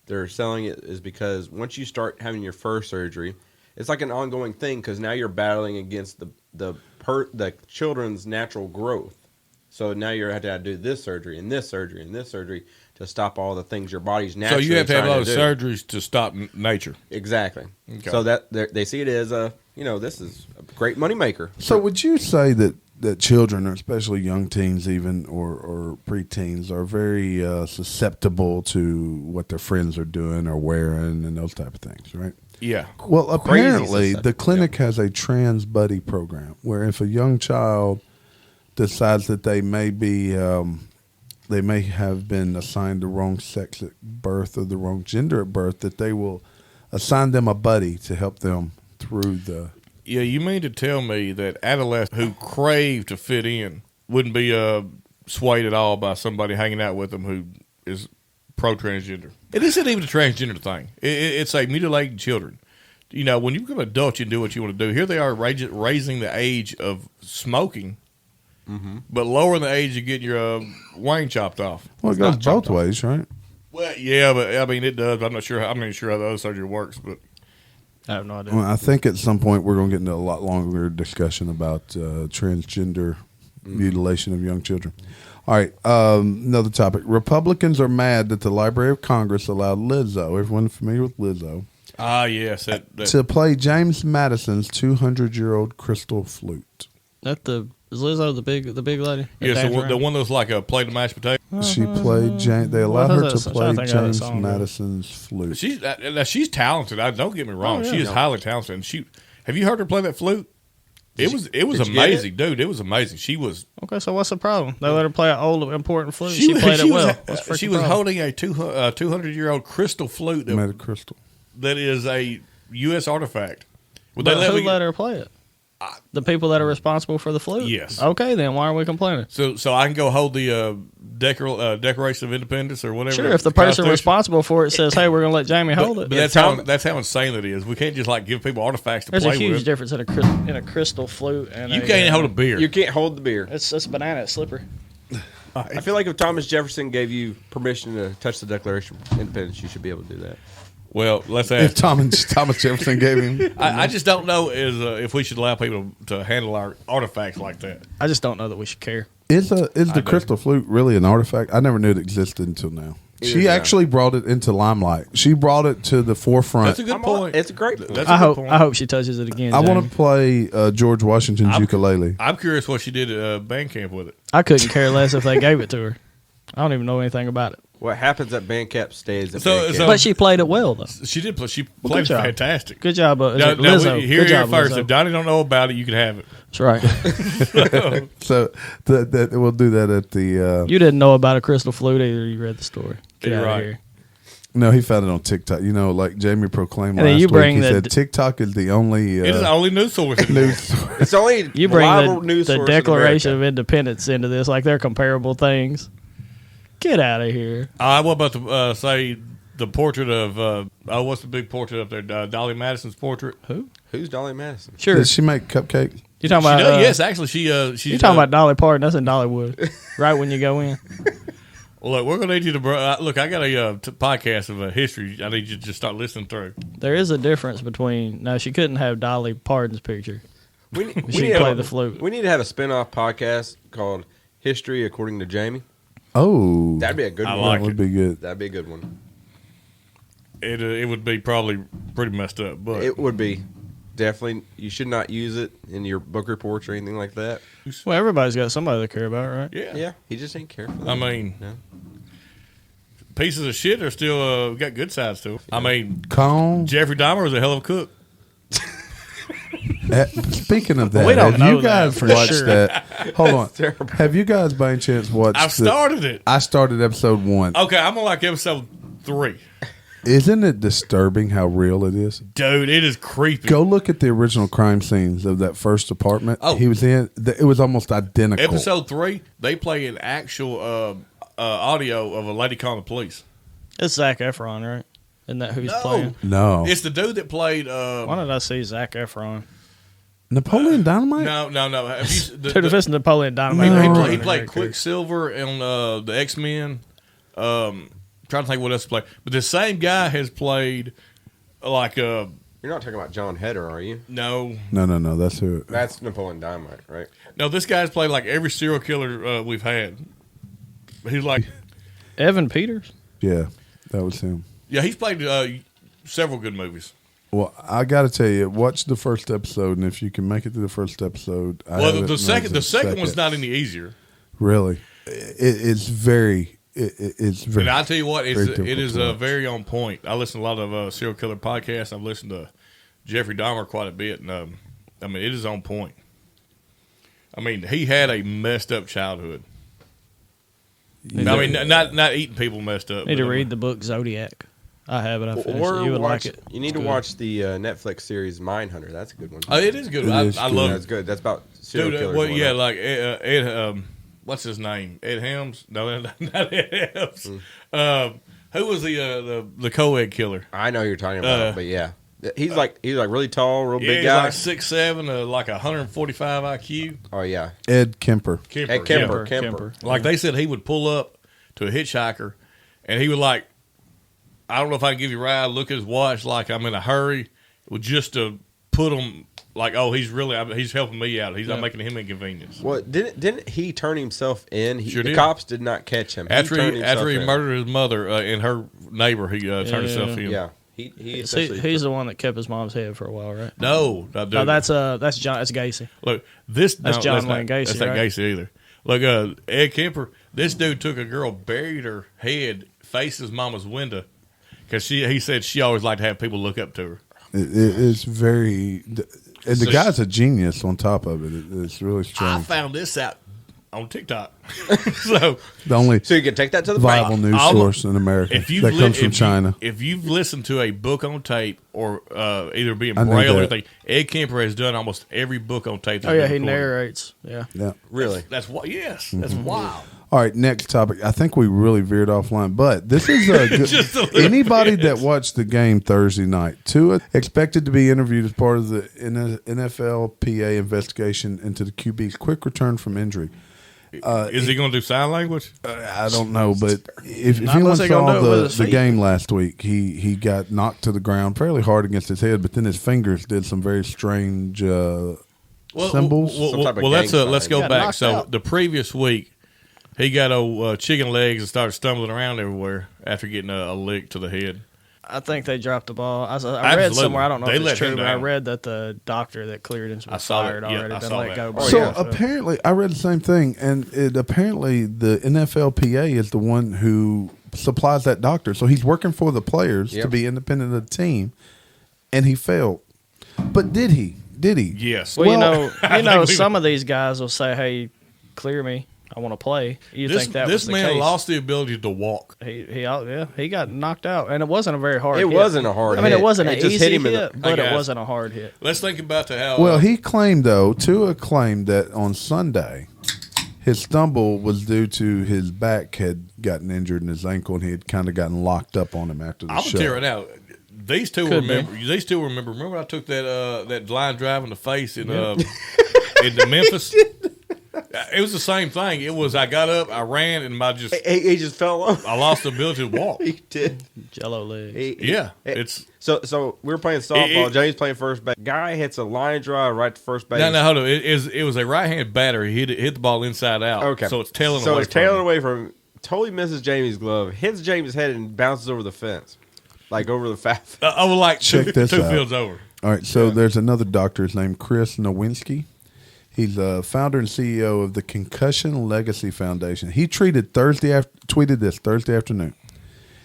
they're selling it, is because once you start having your first surgery, it's like an ongoing thing because now you're battling against the children's natural growth. So now you have to do this surgery and this surgery and this surgery to stop all the things your body's naturally So you have to have a lot of do. surgeries to stop nature. Exactly. Okay. So that they see it as this is a great moneymaker. So would you say that children, or especially young teens even, or preteens, are very susceptible to what their friends are doing or wearing and those type of things, right? Yeah. Well, apparently the clinic has a trans buddy program where if a young child decides that they may have been assigned the wrong sex at birth or the wrong gender at birth, that they will assign them a buddy to help them through the... Yeah, you mean to tell me that adolescents who crave to fit in wouldn't be swayed at all by somebody hanging out with them who is pro-transgender? It isn't even a transgender thing. It's a mutilating children. When you become an adult, you can do what you want to do. Here they are raising the age of smoking, but lowering the age of getting your wang chopped off. Well, it goes both ways, right? Well, yeah, but I mean, it does. I'm not sure how the other surgery works, but... I have no idea. Well, I think at some point we're going to get into a lot longer discussion about transgender mutilation of young children. All right, another topic. Republicans are mad that the Library of Congress allowed Lizzo, everyone familiar with Lizzo, yes, to play James Madison's 200-year-old Crystal Flute. Is Lizzo the big lady? Yeah, so the one that's like a plate of mashed potatoes. She played they allowed her to play James Madison's flute. She's talented. Don't get me wrong. She is highly talented. And have you heard her play that flute? It was amazing, dude. It was amazing. She was okay. So what's the problem? They let her play an old important flute. She played it well. She was holding a 200-year-old crystal flute made of crystal. That is a U.S. artifact. Who let her play it? The people that are responsible for the flute? Yes. Okay, then why are we complaining? So I can go hold the Declaration of Independence or whatever. Sure, if the person responsible for it says, "Hey, we're going to let Jamie hold it." But that's how insane it is. We can't just give people artifacts to play with. There's a huge difference in a crystal flute and you can't hold a beer. You can't hold the beer. It's a banana. It's slippery. I feel like if Thomas Jefferson gave you permission to touch the Declaration of Independence, you should be able to do that. Well, let's ask. If Thomas Jefferson gave him. I just don't know if we should allow people to handle our artifacts like that. I just don't know that we should care. Is the crystal flute really an artifact? I never knew it existed until now. She actually brought it into limelight. She brought it to the forefront. That's a good point. It's a great point. That's a good point. I hope she touches it again. I Jamie. want to play George Washington's ukulele. I'm curious what she did at band camp with it. I couldn't care less if they gave it to her. I don't even know anything about it. What happens at band camp stays at So- band so- camp. But she played it well, though. She did play. She Well, played good job. fantastic. Good job, Now, Lizzo. here Good job, first. Lizzo. If Donnie don't know about it, you can have it. That's right. So that we'll do that at the. You didn't know about a Crystal Flute either. You read the story. Get You're out right. of here. No, he found it on TikTok. You know, like Jamie proclaimed And then last you week, bring he the- said TikTok is the only It is the only news source. news source. It's only You bring reliable news the source Declaration in of Independence into this like they're comparable things. Get out of here. I was about to say the portrait of what's the big portrait up there? Dolly Madison's portrait. Who? Who's Dolly Madison? Sure. Did she make cupcakes? You talking She about? does, yes, actually, she's You talking about Dolly Parton? That's in Dollywood, right when you go in. Look, we're gonna need you to look. I got a podcast of history. I need you to just start listening through. There is a difference between. No, she couldn't have Dolly Parton's picture. We need She to can play have- the flute. We need to have a spin-off podcast called History According to Jamie. Oh, That'd be a good I one. like that would it. be good. That'd be a good one. It would be probably pretty messed up, but It would be. Definitely, you should not use it in your book reports or anything like that. Well, everybody's got somebody they care about, right? yeah. Yeah, he just ain't careful. I mean, No. pieces of shit are still got good sides to them. I mean, Con. Jeffrey Dahmer was a hell of a cook. Speaking of that, We don't have know you guys that for watched sure. that? Hold on. terrible. Have you guys by any chance watched? I've started it. I started episode 1. Okay, I'm on like episode 3. Isn't it disturbing how real it is? Dude, it is creepy. Go look at the original crime scenes of that first apartment Oh. he was in. It was almost identical. Episode 3, they play an actual audio of a lady calling the police. It's Zac Efron, right? Isn't that who he's playing? No. It's the dude that played. Why did I see Zac Efron? Napoleon Dynamite? No. Have you, Dude, if it's Napoleon Dynamite, No. he, I'm played, he running played right Quicksilver on the X-Men. Trying to think what else he played. But the same guy has played like You're not talking about John Heder, are you? no. No. That's who. That's Napoleon Dynamite, right? No, this guy's played like every serial killer we've had. He's like, there. Evan Peters? Yeah, that was him. yeah, he's played several good movies. Well, I got to tell you, watch the first episode, and if you can make it to the first episode, I Well, haven't the second made the one's not any easier. really. It's very. It's very. And I tell you what, very it difficult is to watch. very on point. I listen to a lot of serial killer podcasts. I've listened to Jeffrey Dahmer quite a bit, and I mean, it is on point. I mean, he had a messed up childhood. Yeah. I mean, not eating people messed up. Need to but, I mean, read the book Zodiac. I have it. I finished Or it. You would watch, like it. You need It's to good. watch the Netflix series Mindhunter. That's a good one. Oh, it is good. It I is good. love That's it. good. That's about serial Dude, killers. well, and yeah, whatnot. like Ed, what's his name? Ed Helms? No, not Ed Helms. Who was the co-ed killer? I know who you're talking about, but yeah, he's like really tall, real Yeah, big he's guy. like 6'7", like 145 IQ. Oh yeah, Ed Kemper. Kemper, Ed Kemper. yeah. Kemper. Like they said, he would pull up to a hitchhiker, and he would like, I don't know if I can give you a ride. Look at his watch, like I'm in a hurry, just to put him like, oh, he's helping me out. He's not making him inconvenience. Well, didn't he turn himself in? Sure the did. cops did not catch him. After turned he himself in. murdered his mother and her neighbor, he turned himself in. Yeah, he essentially. He's the one that kept his mom's head for a while, right? No, No, that's John. That's Gacy. look. This That's no, John not, Wayne Gacy, That's not right? Gacy either. Look, Ed Kemper. This dude took a girl, buried her head, faced his mama's window, because he said she always liked to have people look up to her. It's very. And the So guy's a genius on top of it. It's really I strange. found this out on TikTok. So The only so you can take that to the viable bank. news I'll- source in America if you that comes from China. if you've listened to a book on tape or either being I knew braille or that. anything, Ed Kemper has done almost every book on tape. Oh yeah, he recorded. narrates. Yeah. Yeah. Really? That's what. Yes, that's Mm-hmm. wild. All right, next topic. I think we really veered offline, but this is a Just a good. little Anybody bit. that watched the game Thursday night, Tua expected to be interviewed as part of the NFLPA investigation into the QB's quick return from injury. Is he going to do sign language? I don't know, but if Not anyone unless they gonna saw do it with his the feet. game last week, he got knocked to the ground fairly hard against his head, but then his fingers did some very strange symbols. Some type of Well, gang let's go Got back. knocked So out. the previous week, He got chicken legs and started stumbling around everywhere after getting a lick to the head. I think they dropped the ball. I read somewhere, I don't know if it's true, but I read that the doctor that cleared him was fired already, been let go. So apparently, I read the same thing, and apparently the NFLPA is the one who supplies that doctor. So he's working for the players to be independent of the team, and he failed. But did he? Yes. Well, some of these guys will say, "Hey, clear me. I want to play." You think that was the case? This man lost the ability to walk. He got knocked out, and it wasn't a very hard hit. It wasn't a hard hit. I mean, it wasn't an easy hit, but it wasn't a hard hit. Let's think about how... Well, he claimed, though, Tua claimed that on Sunday, his stumble was due to his back had gotten injured and his ankle, and he had kind of gotten locked up on him after the show. I'm tearing out. These two remember. Remember when I took that line drive in the face in Memphis? It was the same thing. It was I got up, I ran, and he just fell off. I lost the ability to walk. He did. Jello legs. It's so we were playing softball. James playing first base. Guy hits a line drive right to first base. No, hold on. It was a right-handed batter. He hit the ball inside out. Okay, so it's tailing. So it's tailing away from him. Totally misses Jamie's glove. Hits Jamie's head and bounces over the fence, like over the foul. Check this two out. fields over. All right, so there's another doctor. His name Chris Nowinski. He's the founder and CEO of the Concussion Legacy Foundation. He tweeted this Thursday afternoon.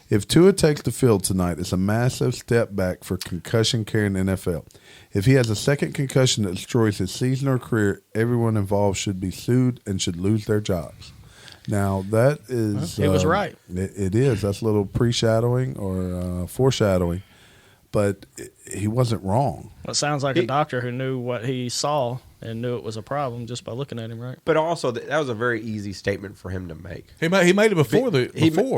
If Tua takes the field tonight, it's a massive step back for concussion care in the NFL. If he has a second concussion that destroys his season or career, everyone involved should be sued and should lose their jobs. Now, that is... He was right. It is. That's a little pre-shadowing or foreshadowing. But he wasn't wrong. It sounds like a doctor who knew what he saw and knew it was a problem just by looking at him, right? But also, that was a very easy statement for him to make. He made it before.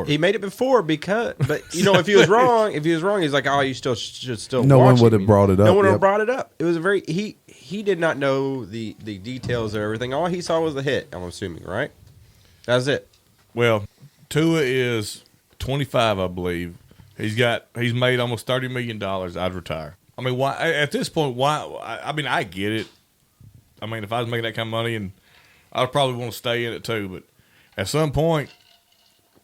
He made it before because, but if he was wrong, he's like, oh, you still should still. No one would have brought it up. No one would have brought it up. It was he did not know the details of everything. All he saw was the hit. I'm assuming, right? That's it. Well, Tua is 25, I believe. He's made almost $30 million. I'd retire. I mean, why at this point? Why? I mean, I get it. I mean, if I was making that kind of money, and I'd probably want to stay in it too. But at some point,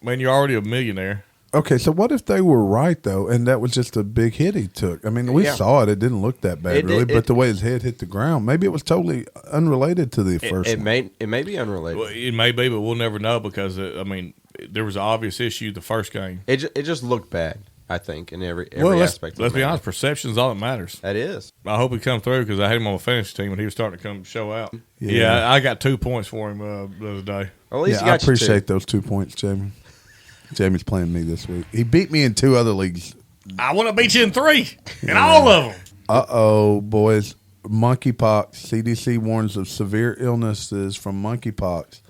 man, you're already a millionaire. Okay, so what if they were right though, and that was just a big hit he took? I mean, we saw it; it didn't look that bad, but the way his head hit the ground, maybe it was totally unrelated to the first. It may be unrelated. Well, it may be, but we'll never know because I mean, there was an obvious issue the first game. It just looked bad. I think in every aspect. Let's be honest. Perception's all that matters. That is. I hope he come through because I had him on my fantasy team when he was starting to come show out. Yeah, I got 2 points for him the other day. Well, at least I appreciate those 2 points, Jamie. Jamie's playing me this week. He beat me in 2 other leagues. I want to beat you in 3, in all of them. Uh-oh, boys. Monkeypox. CDC warns of severe illnesses from monkeypox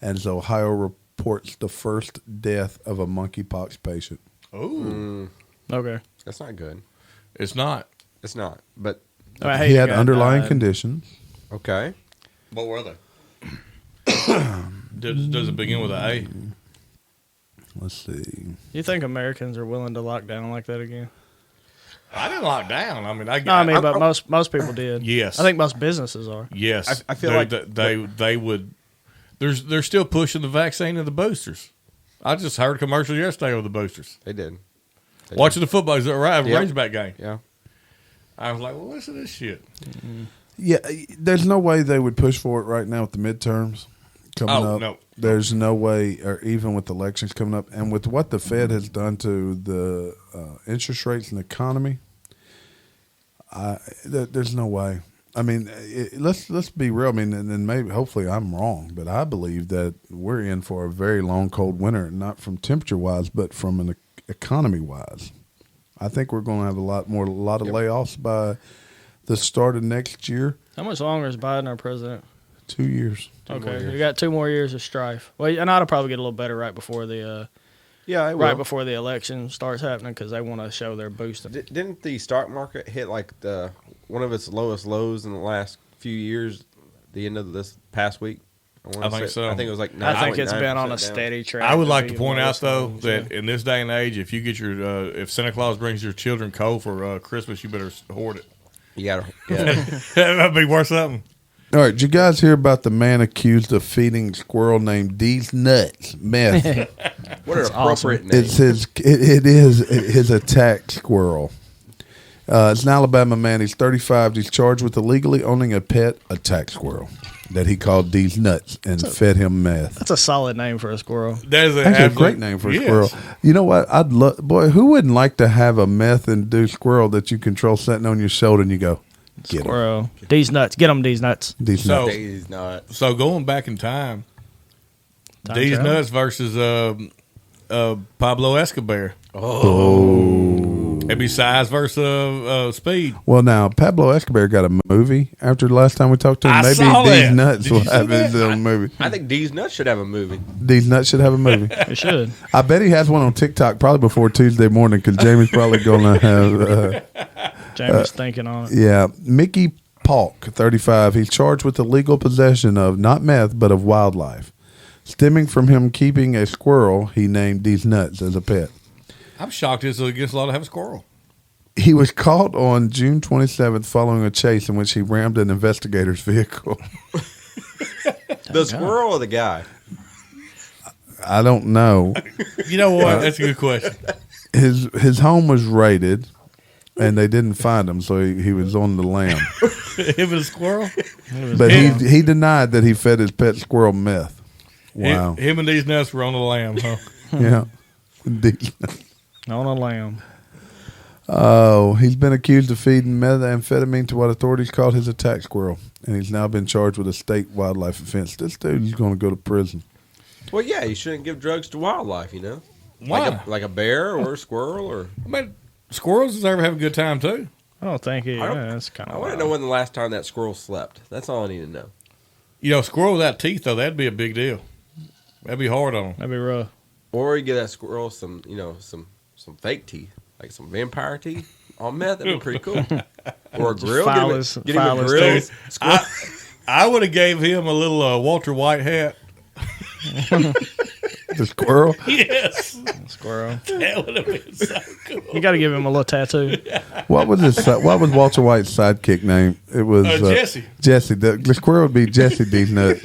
as Ohio reports the first death of a monkeypox patient. Oh. Okay. That's not good. It's not. It's not. But he had underlying conditions. Okay. What were they? Does it begin with an A? Let's see. You think Americans are willing to lock down like that again? I didn't lock down. I mean, but most people did. Yes. I think most businesses are. Yes. I feel like they would. They're still pushing the vaccine and the boosters. I just heard a commercial yesterday with the boosters. They did. Watching the football, Rangeback game. Yeah. I was like, well, listen to this shit. Mm-hmm. Yeah, there's no way they would push for it right now with the midterms coming up. No. There's no way, or even with elections coming up, and with what the Fed has done to the interest rates and the economy, there's no way. I mean, let's be real. I mean, and maybe hopefully I'm wrong, but I believe that we're in for a very long, cold winter, not from temperature wise, but from an economy wise. I think we're going to have a lot of layoffs by the start of next year. How much longer is Biden our president? 2 years. Okay, you got 2 more years of strife. Well, and it'll probably get a little better right before the before the election starts happening because they want to show their boost. Didn't the stock market hit like one of its lowest lows in the last few years? The end of this past week. I think so. I think it was like. I think it's been on a steady track. I would like to point out though that in this day and age, if you get your if Santa Claus brings your children coal for Christmas, you better hoard it. You gotta. That'd be worth something. All right, did you guys hear about the man accused of feeding Squirrel named D's Nuts meth? What an appropriate name. It's it is his attack squirrel. It's an Alabama man. He's 35. He's charged with illegally owning a pet attack squirrel that he called D's Nuts and fed him meth. That's a solid name for a squirrel. That is That's a great name for a squirrel. You know what? I'd love, boy, who wouldn't like to have a meth-induced squirrel that you control sitting on your shoulder and you go, get him. Squirrel. These nuts. Get them, these nuts. These So- nuts. He's not. So going back in time, D's travel. Nuts versus Pablo Escobar. It'd be size versus speed. Well, now, Pablo Escobar got a movie after the last time we talked to him. I Maybe saw These that. Nuts Did will you see have his that? own movie. I think D's Nuts should have a movie. These Nuts should have a movie. It should. I bet he has one on TikTok probably before Tuesday morning because Jamie's probably going to have, Jamie's thinking on it. yeah. Mickey Polk, 35. He's charged with illegal possession of not meth, but of wildlife. Stemming from him keeping a squirrel he named These Nuts as a pet. I'm shocked it's against the law to have a squirrel. He was caught on June 27th following a chase in which he rammed an investigator's vehicle. The squirrel or the guy? I don't know. You know what? That's a good question. His home was raided, and they didn't find him, so he was on the lam. Him and a squirrel? But he denied that he fed his pet squirrel meth. Wow. Him and these nuts were on the lamb, huh? Yeah. On a lamb. Oh, he's been accused of feeding methamphetamine to what authorities called his attack squirrel, and he's now been charged with a state wildlife offense. This dude is going to go to prison. Well, yeah, you shouldn't give drugs to wildlife, you know? Why? Like a bear or a squirrel or... I mean, squirrels deserve to have a good time, too. I don't think it. I don't- Yeah, that's kind I of. want to know when the last time that squirrel slept. That's all I need to know. You know, squirrel without teeth, though, that'd be a big deal. That'd be hard on them. That'd be rough. Or you give that squirrel some, you know, some fake teeth, like some vampire teeth on meth. That'd be pretty cool. Or a grill. file Get his- him a file his grill. teeth. Squirrel. I would have gave him a little Walter White hat. The squirrel? Yes. Squirrel. That would have been so cool. You got to give him a little tattoo. What was Walter White's sidekick name? It was Jesse. Jesse. The squirrel would be Jesse These Nuts.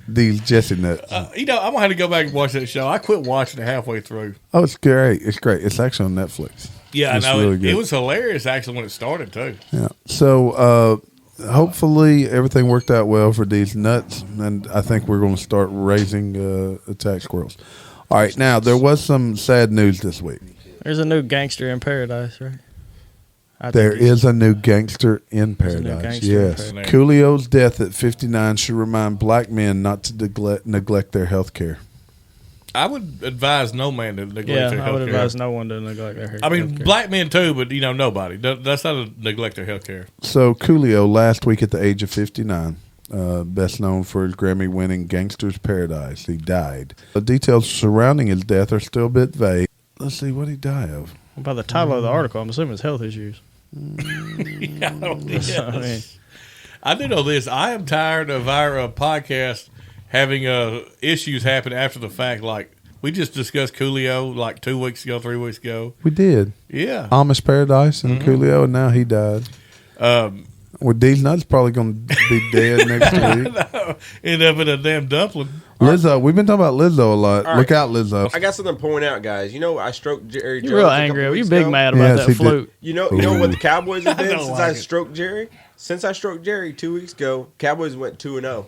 These Jesse Nuts. You know, I'm going to have to go back and watch that show. I quit watching it halfway through. Oh, it's great. It's great. It's actually on Netflix. Yeah, It's I know. really It good. was hilarious, actually, when it started, too. Yeah. So hopefully everything worked out well for these nuts, and I think we're going to start raising attack squirrels. All right. Now, there was some sad news this week. There's a new gangster in paradise, right? I think There he's- is a new gangster in There's a new paradise. gangster in Yes. paradise. Coolio's death at 59 should remind black men not to neglect their health care. I would advise no man to neglect Yeah, their I would health advise no one to neglect their I mean, healthcare. black men, too, but, you know, nobody. That's not a neglect their health care. So Coolio, last week at the age of 59, best known for his Grammy-winning Gangster's Paradise, he died. The details surrounding his death are still a bit vague. Let's see what he died of. By the title of the article, I'm assuming it's health issues. Yes. I mean, I do know this. I am tired of our podcast having issues happen after the fact. Like, we just discussed Coolio like 2 weeks ago, 3 weeks ago. We did. Yeah. Amish Paradise and Coolio, and now he died. Well, D's Nuts probably going to be dead next week. End up in a damn dumpling. Lizzo, we've been talking about Lizzo a lot. All Look right. out, Lizzo. I got something to point out, guys. You know, I stroked Jerry Jones. you're real a couple angry. weeks You're big ago. mad about Yes, that he did. flute. You know what the Cowboys have been don't since like I it. stroked Jerry? Since I stroked Jerry 2 weeks ago, Cowboys went 2-0.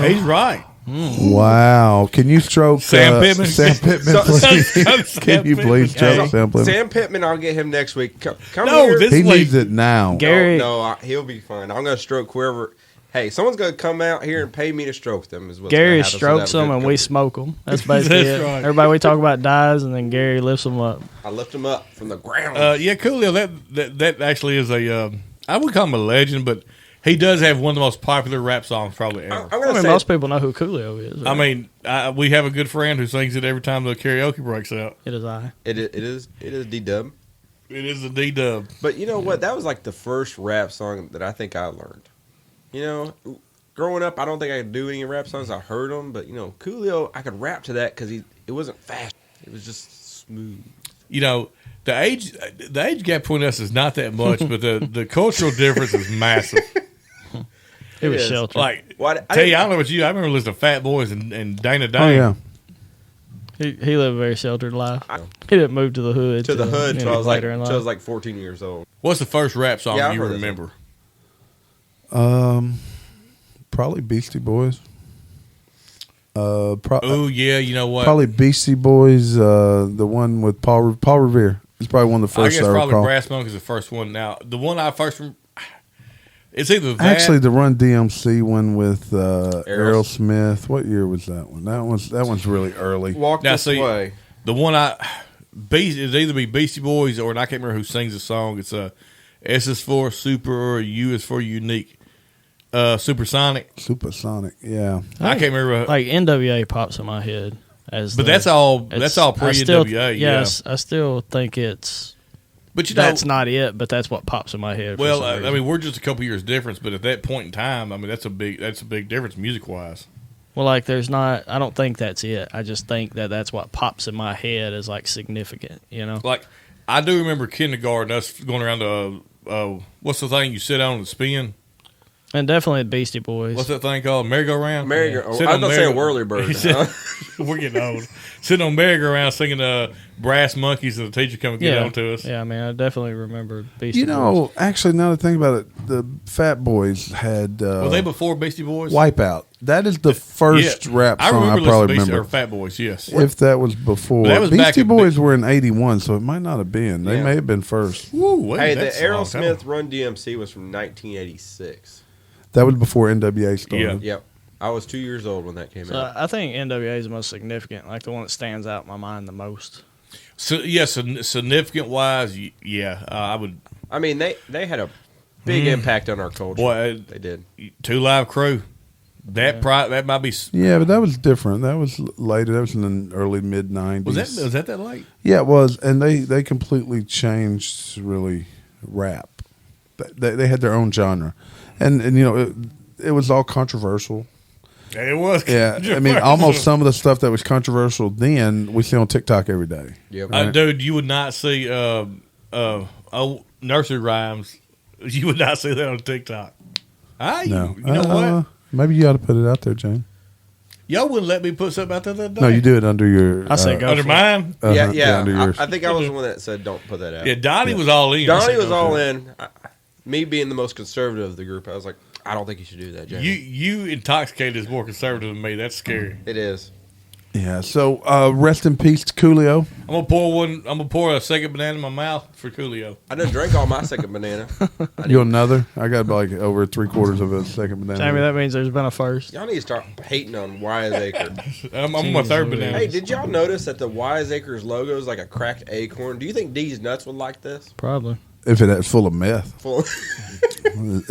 He's right. Wow. Can you stroke Sam Pittman? Sam Pittman, So- please? Can you please Pittman. stroke Sam Pittman? Sam Pittman, I'll get him next week. Come No, here. this He week. needs it now. Gary- No, he'll be fine. I'm going to stroke whoever. Hey, someone's going to come out here and pay me to stroke them. Is what's Gary gonna happen, so strokes that was them good and we company. smoke them. That's basically That's it. right. Everybody we talk about dies, and then Gary lifts them up. I lift him up from the ground. Yeah, Coolio, that actually is a, I would call him a legend, but he does have one of the most popular rap songs probably ever. I'm I going to mean, say most people know who Coolio is. I right? mean, we have a good friend who sings it every time the karaoke breaks out. It is I. it is D-Dub. It is a D-dub. But you know what? That was like the first rap song that I think I learned. You know, growing up, I don't think I could do any rap songs. I heard them, but you know, Coolio, I could rap to that because it wasn't fast. It was just smooth. You know, the age gap between us is not that much, but the cultural difference is massive. He was sheltered. Like, I don't know about you. I remember listening to Fat Boys and Dana Dane. Oh yeah. He lived a very sheltered life. He didn't move to the hood. To the hood until I was like 14 years old. What's the first rap song you remember? Probably Beastie Boys. Oh yeah, you know what? Probably Beastie Boys. The one with Paul Revere. It's probably one of the first. I guess probably recall. Brass Monkey is the first one. Now the one I first. It's either that. Actually, the Run DMC one with Aerosmith. What year was that one? That one's really early. Walk This Way. The one it'd either be Beastie Boys or, and I can't remember who sings the song. It's S is for Super or U is for Unique. Supersonic. Yeah. I can't remember. Like NWA pops in my head that's all pre NWA. Yes, I still think it's. But that's not it. But that's what pops in my head. Well, I mean, we're just a couple years difference, but at that point in time, I mean, that's a big difference music wise. Well, like there's not. I don't think that's it. I just think that's what pops in my head as like significant. You know, like I do remember kindergarten, us going around the what's the thing you sit on and spin. And definitely the Beastie Boys. What's that thing called? Merry-go-round? Merry-go-round. I was going to say a whirly-bird. We're getting old. Sitting on merry-go-round singing Brass Monkeys and the teacher come and get on to us. Yeah, man, I definitely remember Beastie Boys. You know, actually, now that I think about it, the Fat Boys had... were they before Beastie Boys? Wipeout. That is the first rap song I probably remember. Or Fat Boys, yes. If that was before. That was Beastie Boys were in 81, so it might not have been. They may have been first. Woo, hey, the Aerosmith Run DMC was from 1986. That was before NWA started. Yep. I was 2 years old when that came out. I think NWA is the most significant, like the one that stands out in my mind the most. So, significant wise, I would. I mean, they had a big impact on our culture. Boy, they did. 2 Live Crew. That might be. Yeah, but that was different. That was later. That was in the early mid 90s. Was that late? Yeah, it was, and they completely changed really rap. They had their own genre. And you know, it was all controversial. It was. Yeah, I mean, almost some of the stuff that was controversial then we see on TikTok every day. Yep. Right? Dude, you would not see nursery rhymes. You would not see that on TikTok. No. You know what? Maybe you ought to put it out there, Jane. Y'all wouldn't let me put something out there that day. No, you do it under your... I say go under mine? Yeah. Under yours. I think I was the one that said don't put that out. Yeah, Donnie was all in. Donnie was all in. Me being the most conservative of the group, I was like, I don't think you should do that, Jay. You intoxicated is more conservative than me. That's scary. It is. Yeah, so rest in peace to Coolio. I'm gonna pour a second banana in my mouth for Coolio. I done drank all my second banana. You another? I got like over 3/4 of a second banana. Jamie, that means there's been a first. Y'all need to start hating on Wiseacre. I'm on my third banana. Hey, did y'all notice that the Wiseacre's logo is like a cracked acorn? Do you think D's Nuts would like this? Probably. If it's full of meth. I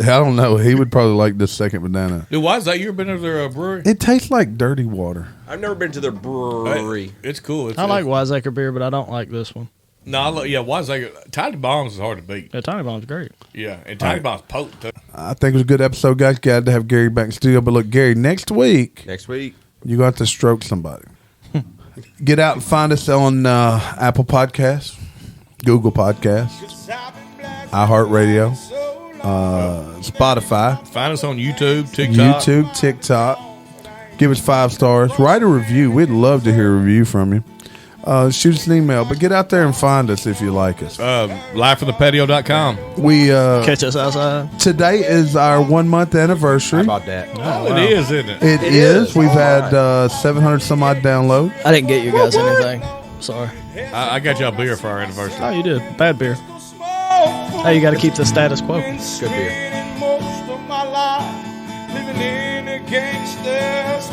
don't know. He would probably like this second banana. Dude, why is that? You ever been to their brewery? It tastes like dirty water. I've never been to their brewery. It's cool. I like Wiseacre beer, but I don't like this one. No, why is that? Tiny Bombs is hard to beat. Yeah, Tiny Bomb's great. Yeah, and Tiny Bomb's potent too. I think it was a good episode, guys. Glad to have Gary back in studio. But look, Gary, next week you got to stroke somebody. Get out and find us on Apple Podcasts, Google Podcasts, iHeartRadio, Spotify. Find us on YouTube, TikTok. Give us 5 stars. Write a review. We'd love to hear a review from you. Shoot us an email, but get out there and find us if you like us. Livefromthepatio.com. We catch us outside. Today is our 1 month anniversary. How about that? It is, isn't it? It is. We've had 700 some odd downloads. I didn't get you guys anything. Sorry. I got y'all beer for our anniversary. Oh, you did. Bad beer. Hey, you got to keep the status quo. Good beer. Most of my life living in a gangster's